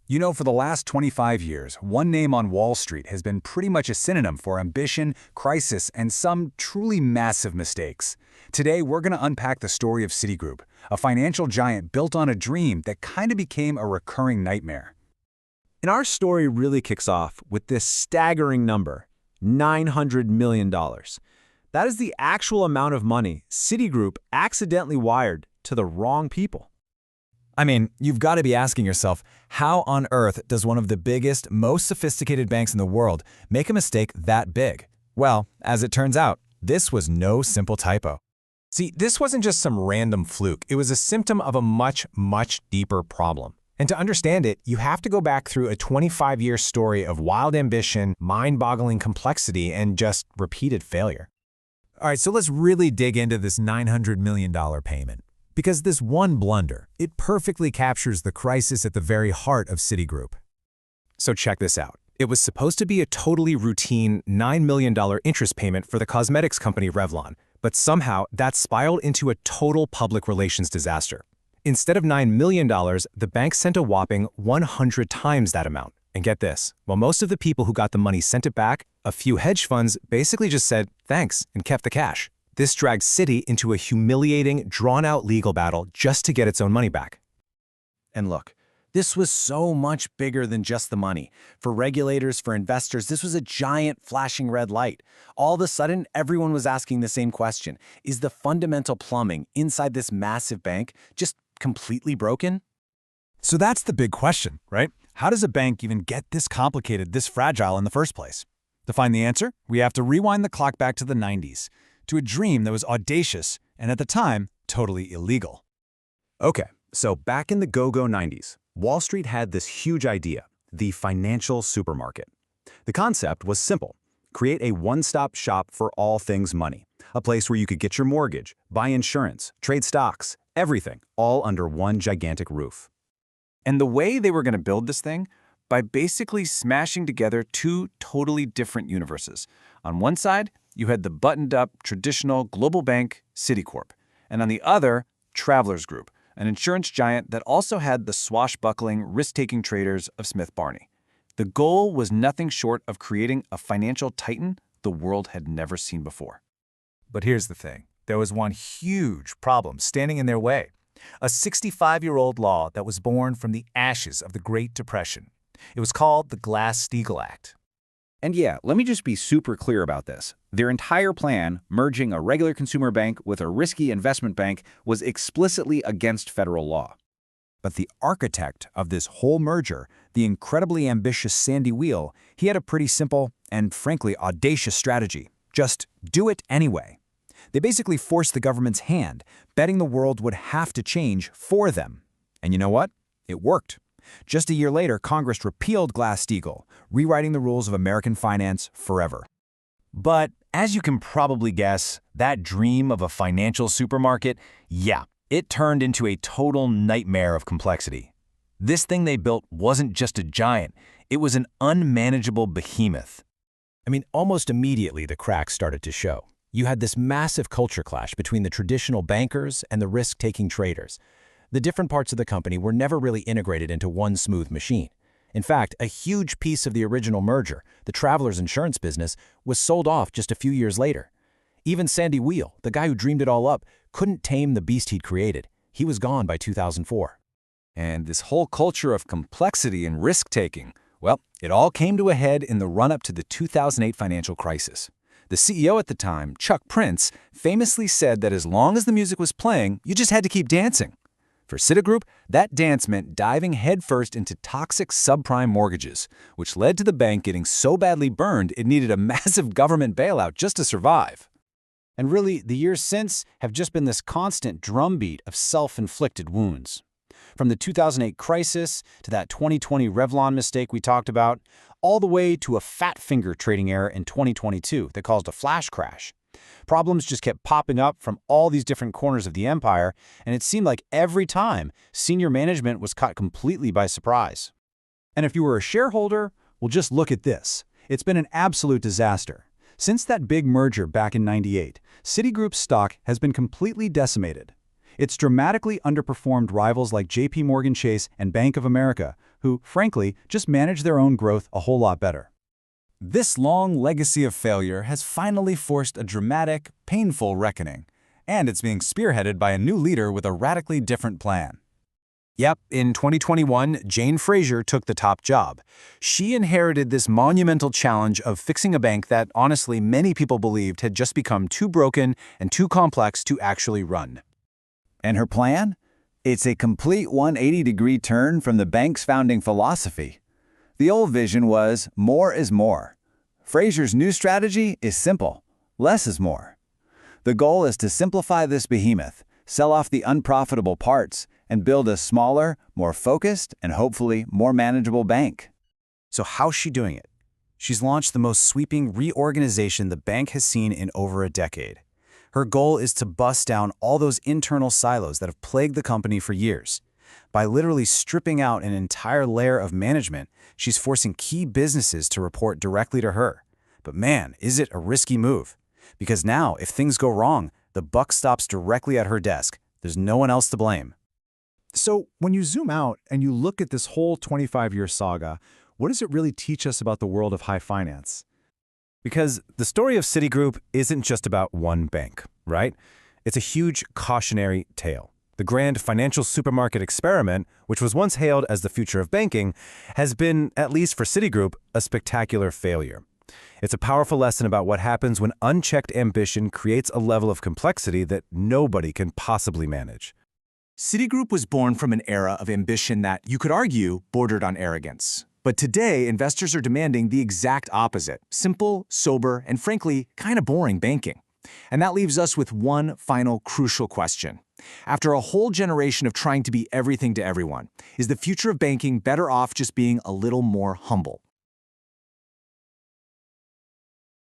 You know, for the last 25 years, one name on Wall Street has been pretty much a synonym for ambition, crisis, and some truly massive mistakes. Today, we're going to unpack the story of Citigroup, a financial giant built on a dream that kind of became a recurring nightmare. And our story really kicks off with this staggering number, $900 million. That is the actual amount of money Citigroup accidentally wired to the wrong people. I mean, you've got to be asking yourself, how on earth does one of the biggest, most sophisticated banks in the world make a mistake that big? Well, as it turns out, this was no simple typo. See, this wasn't just some random fluke. It was a symptom of a much, much deeper problem. And to understand it, you have to go back through a 25-year story of wild ambition, mind-boggling complexity, and just repeated failure. All right, so let's really dig into this $900 million payment. Because this one blunder, it perfectly captures the crisis at the very heart of Citigroup. So check this out. It was supposed to be a totally routine $9 million interest payment for the cosmetics company Revlon, but somehow that spiraled into a total public relations disaster. Instead of $9 million, the bank sent a whopping 100 times that amount. And get this, while most of the people who got the money sent it back, a few hedge funds basically just said thanks and kept the cash. This dragged Citi into a humiliating, drawn-out legal battle just to get its own money back. And look, this was so much bigger than just the money. For regulators, for investors, this was a giant flashing red light. All of a sudden, everyone was asking the same question. Is the fundamental plumbing inside this massive bank just completely broken? So that's the big question, right? How does a bank even get this complicated, this fragile in the first place? To find the answer, we have to rewind the clock back to the 90s, to a dream that was audacious and at the time, totally illegal. Okay, so back in the go-go 90s, Wall Street had this huge idea, the financial supermarket. The concept was simple. Create a one-stop shop for all things money, a place where you could get your mortgage, buy insurance, trade stocks, everything, all under one gigantic roof. And the way they were going to build this thing? By basically smashing together two totally different universes. On one side, you had the buttoned-up, traditional global bank, Citicorp, and on the other, Travelers Group, an insurance giant that also had the swashbuckling, risk-taking traders of Smith Barney. The goal was nothing short of creating a financial titan the world had never seen before. But here's the thing. There was one huge problem standing in their way. A 65-year-old law that was born from the ashes of the Great Depression. It was called the Glass-Steagall Act. And yeah, let me just be super clear about this. Their entire plan, merging a regular consumer bank with a risky investment bank, was explicitly against federal law. But the architect of this whole merger, the incredibly ambitious Sandy Weill, he had a pretty simple and frankly audacious strategy. Just do it anyway. They basically forced the government's hand, betting the world would have to change for them. And you know what? It worked. Just a year later, Congress repealed Glass-Steagall, rewriting the rules of American finance forever. But as you can probably guess, that dream of a financial supermarket, yeah, it turned into a total nightmare of complexity. This thing they built wasn't just a giant, it was an unmanageable behemoth. I mean, almost immediately the cracks started to show. You had this massive culture clash between the traditional bankers and the risk-taking traders. The different parts of the company were never really integrated into one smooth machine. In fact, a huge piece of the original merger, the Travelers insurance business, was sold off just a few years later. Even Sandy Weill, the guy who dreamed it all up, couldn't tame the beast he'd created. He was gone by 2004. And this whole culture of complexity and risk-taking, well, it all came to a head in the run-up to the 2008 financial crisis. The CEO at the time, Chuck Prince, famously said that as long as the music was playing, you just had to keep dancing. For Citigroup, that dance meant diving headfirst into toxic subprime mortgages, which led to the bank getting so badly burned it needed a massive government bailout just to survive. And really, the years since have just been this constant drumbeat of self-inflicted wounds. From the 2008 crisis to that 2020 Revlon mistake we talked about, all the way to a fat finger trading error in 2022 that caused a flash crash. Problems just kept popping up from all these different corners of the empire, and it seemed like every time, senior management was caught completely by surprise. And if you were a shareholder, well, just look at this. It's been an absolute disaster. Since that big merger back in '98, Citigroup's stock has been completely decimated. It's dramatically underperformed rivals like JP Morgan Chase and Bank of America, who, frankly, just manage their own growth a whole lot better. This long legacy of failure has finally forced a dramatic, painful reckoning, and it's being spearheaded by a new leader with a radically different plan. Yep, in 2021, Jane Fraser took the top job. She inherited this monumental challenge of fixing a bank that, honestly, many people believed had just become too broken and too complex to actually run. And her plan? It's a complete 180-degree turn from the bank's founding philosophy. The old vision was more is more. Fraser's new strategy is simple. Less is more. The goal is to simplify this behemoth, sell off the unprofitable parts, and build a smaller, more focused, and hopefully more manageable bank. So how's she doing it? She's launched the most sweeping reorganization the bank has seen in over a decade. Her goal is to bust down all those internal silos that have plagued the company for years. By literally stripping out an entire layer of management, she's forcing key businesses to report directly to her. But man, is it a risky move? Because now, if things go wrong, the buck stops directly at her desk. There's no one else to blame. So when you zoom out and you look at this whole 25-year saga, what does it really teach us about the world of high finance? Because the story of Citigroup isn't just about one bank, right? It's a huge cautionary tale. The grand financial supermarket experiment, which was once hailed as the future of banking, has been, at least for Citigroup, a spectacular failure. It's a powerful lesson about what happens when unchecked ambition creates a level of complexity that nobody can possibly manage. Citigroup was born from an era of ambition that, you could argue, bordered on arrogance. But today, investors are demanding the exact opposite: simple, sober, and frankly, kind of boring banking. And that leaves us with one final crucial question. After a whole generation of trying to be everything to everyone, is the future of banking better off just being a little more humble?